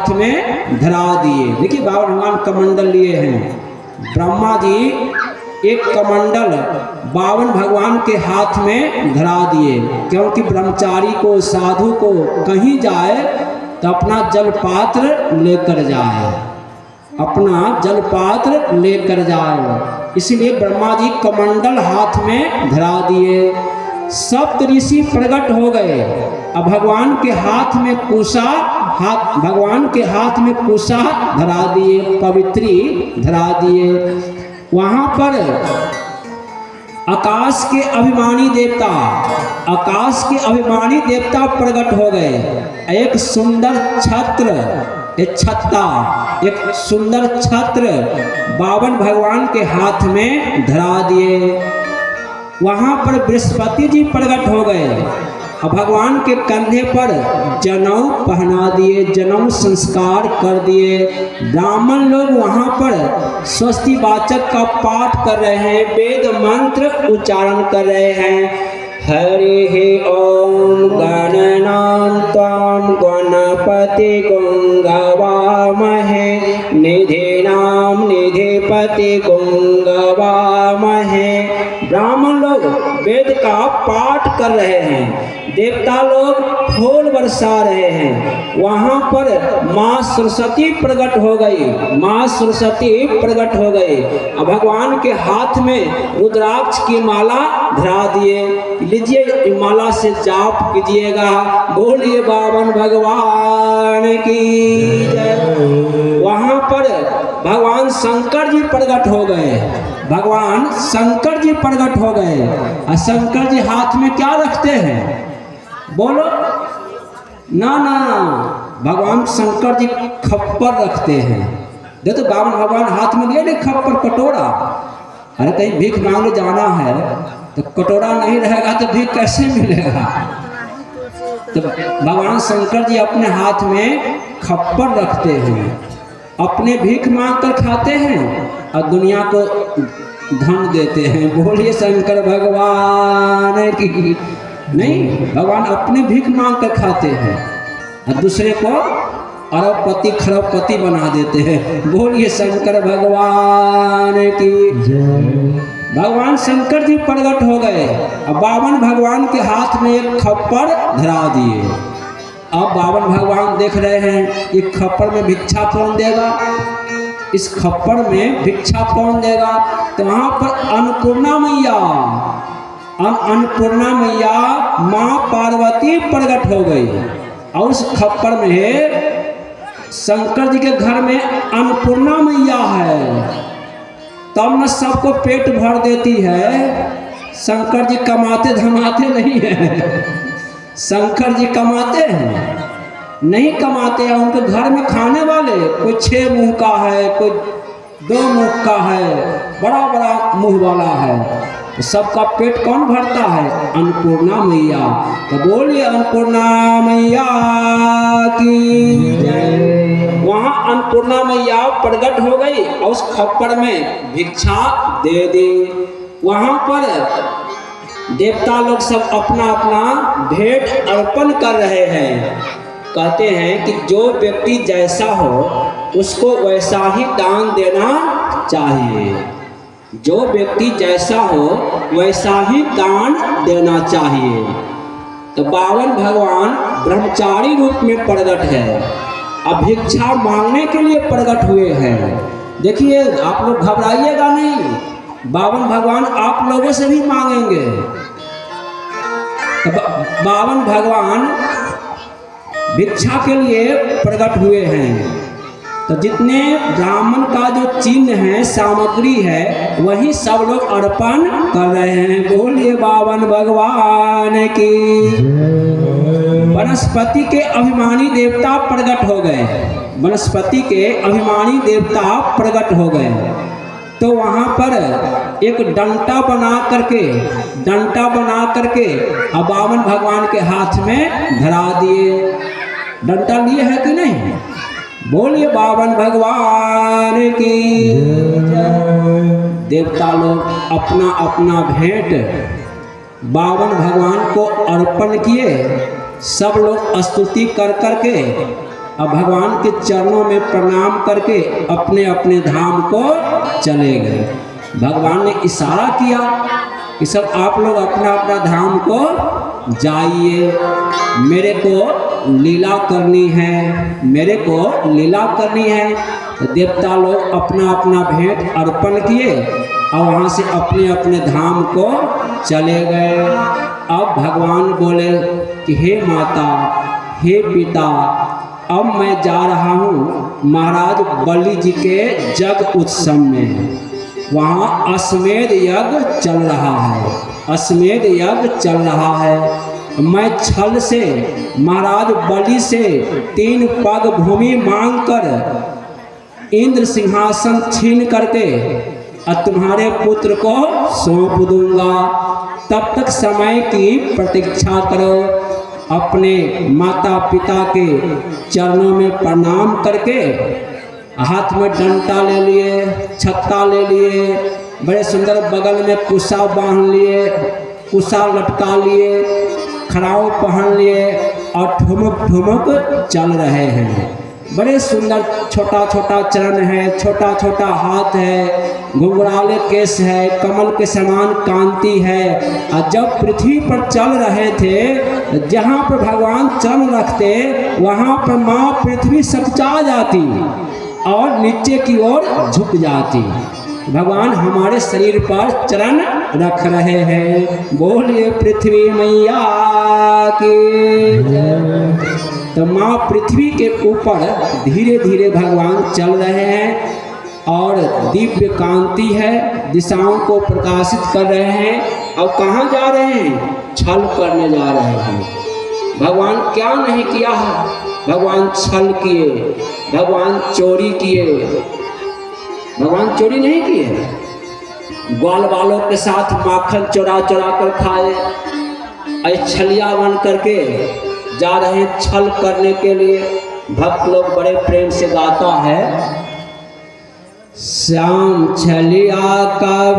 हाथ में धरा दिए। देखिए बावन भगवान कमंडल लिए हैं। ब्रह्मा जी एक कमंडल बावन भगवान के हाथ में धरा दिए, क्योंकि ब्रह्मचारी को, साधु को कहीं जाए तो अपना जल पात्र लेकर जाए, अपना जल पात्र लेकर जाए। इसलिए ब्रह्मा जी कमंडल हाथ में धरा दिए। सप्त ऋषि प्रकट हो गए। अब भगवान के हाथ में कुशा, भगवान के हाथ में कुशा धरा दिए, पवित्री धरा दिए। वहां पर आकाश के अभिमानी देवता, आकाश के अभिमानी देवता प्रकट हो गए। एक सुंदर छत्र, एक छत्ता, एक सुंदर छत्र बावन भगवान के हाथ में धरा दिए। वहां पर बृहस्पति जी प्रकट हो गए और भगवान के कंधे पर जनेऊ पहना दिए, जनेऊ संस्कार कर दिए। ब्राह्मण लोग वहां पर स्वस्ति वाचक का पाठ कर रहे हैं, वेद मंत्र उच्चारण कर रहे हैं। हरि ओम गणनान्त्वां गणपति गंगवामहे, निधिनाम निधिपति गंगवामहे। ब्राह्मण लोग वेद का पाठ कर रहे हैं, देवता लोग फूल बरसा रहे हैं। वहां पर माँ सरस्वती प्रकट हो गई, माँ सरस्वती प्रकट हो गई और भगवान के हाथ में रुद्राक्ष की माला धरा दिए। लीजिए माला से जाप कीजिएगा, बोलिए बावन भगवान की जय। वहां पर भगवान शंकर जी प्रकट हो गए, भगवान शंकर जी प्रकट हो गए। और शंकर जी हाथ में क्या रखते हैं? बोलो ना ना, भगवान शंकर जी खप्पर रखते हैं। देखो बावन भगवान हाथ में लिए नहीं खप्पर, कटोरा। अरे कहीं भीख मांगने जाना है तो कटोरा नहीं रहेगा तो भीख कैसे मिलेगा? तो भगवान शंकर जी अपने हाथ में खप्पर रखते हैं, अपने भीख मांग कर खाते हैं और दुनिया को धन देते हैं। बोलिए शंकर भगवान की। नहीं, भगवान अपने भीख मांग कर खाते हैं और दूसरे को अरबपति खरबपति बना देते हैं। बोलिए शंकर भगवान की जय। भगवान शंकर जी प्रकट हो गए और बावन भगवान के हाथ में एक खप्पर धरा दिए। अब बावन भगवान देख रहे हैं ये खप्पर में भिक्षा कौन देगा, इस खप्पर में भिक्षा कौन देगा? तो वहां पर अन्नपूर्णा मैया, अन्नपूर्णा मैया माँ पार्वती प्रकट हो गई और उस खप्पर में शंकर जी के घर में अन्नपूर्णा मैया है, तब न सबको पेट भर देती है। शंकर जी कमाते धमाते नहीं है, शंकर जी कमाते हैं नहीं कमाते हैं। उनके घर में खाने वाले कोई 6 मुंह का है, कोई 2 मुंह का है, बड़ा बड़ा मुंह वाला है। तो सबका पेट कौन भरता है? अन्नपूर्णा मैया। तो बोलिए अन्नपूर्णा मैया की जय। वहाँ अन्नपूर्णा मैया प्रकट हो गई और उस खप्पर में भिक्षा दे दी। वहाँ पर देवता लोग सब अपना अपना भेंट अर्पण कर रहे हैं। कहते हैं कि जो व्यक्ति जैसा हो उसको वैसा ही दान देना चाहिए, जो व्यक्ति जैसा हो वैसा ही दान देना चाहिए। तो बावन भगवान ब्रह्मचारी रूप में प्रकट है, अब भिक्षा मांगने के लिए प्रकट हुए हैं। देखिए आप लोग घबराइएगा नहीं, बावन भगवान आप लोगों से भी मांगेंगे। तो बावन भगवान भिक्षा के लिए प्रकट हुए हैं। तो जितने ब्राह्मण का जो चिन्ह है, सामग्री है, वही सब लोग अर्पण कर रहे हैं। बोलिए बावन भगवान की। वनस्पति के अभिमानी देवता प्रकट हो गए, वनस्पति के अभिमानी देवता प्रकट हो गए। तो वहाँ पर एक डंटा बना करके बावन भगवान के हाथ में धरा दिए। डंटा लिए है कि नहीं? बोलिए बावन भगवान की जय। देवता लोग अपना अपना भेंट बावन भगवान को अर्पण किए। सब लोग स्तुति कर करके अब भगवान के चरणों में प्रणाम करके अपने अपने धाम को चले गए। भगवान ने इशारा किया कि सब आप लोग अपना अपना धाम को जाइए, मेरे को लीला करनी है, मेरे को लीला करनी है। तो देवता लोग अपना अपना भेंट अर्पण किए और वहाँ से अपने अपने धाम को चले गए। अब भगवान बोले कि हे माता, हे पिता, अब मैं जा रहा हूँ महाराज बलि जी के जग उत्सव में। वहाँ अश्वमेध यज्ञ चल रहा है, अश्वमेध यज्ञ चल रहा है। मैं छल से महाराज बलि से 3 पग भूमि मांगकर इंद्र सिंहासन छीन करके और तुम्हारे पुत्र को सौंप दूंगा। तब तक समय की प्रतीक्षा करो। अपने माता पिता के चरणों में प्रणाम करके हाथ में डंडा ले लिए, छत्ता ले लिए, बड़े सुंदर बगल में कुसा बांध लिए, कुसा लटका लिए, खड़ाऊ पहन लिए और ठुमक ठुमक चल रहे हैं। बड़े सुंदर छोटा छोटा चरण है, छोटा छोटा हाथ है, घुंघराले केस है, कमल के समान कांति है। और जब पृथ्वी पर चल रहे थे, जहाँ पर भगवान चरण रखते वहाँ पर माँ पृथ्वी सकुचा जाती और नीचे की ओर झुक जाती। भगवान हमारे शरीर पर चरण रख रहे हैं। बोलिए पृथ्वी मैया की। तो माँ पृथ्वी के ऊपर धीरे धीरे भगवान चल रहे हैं और दिव्य कांति है, दिशाओं को प्रकाशित कर रहे हैं। और कहाँ जा रहे हैं? छल करने जा रहे हैं। भगवान क्या नहीं किया है? भगवान छल किए, भगवान चोरी किए। भगवान चोरी नहीं किए, ग्वाल वालों के साथ माखन चुरा चुरा कर खाए। छलिया बन करके जा रहे हैं छल करने के लिए। भक्त लोग बड़े प्रेम से गाता है, श्याम छलिया का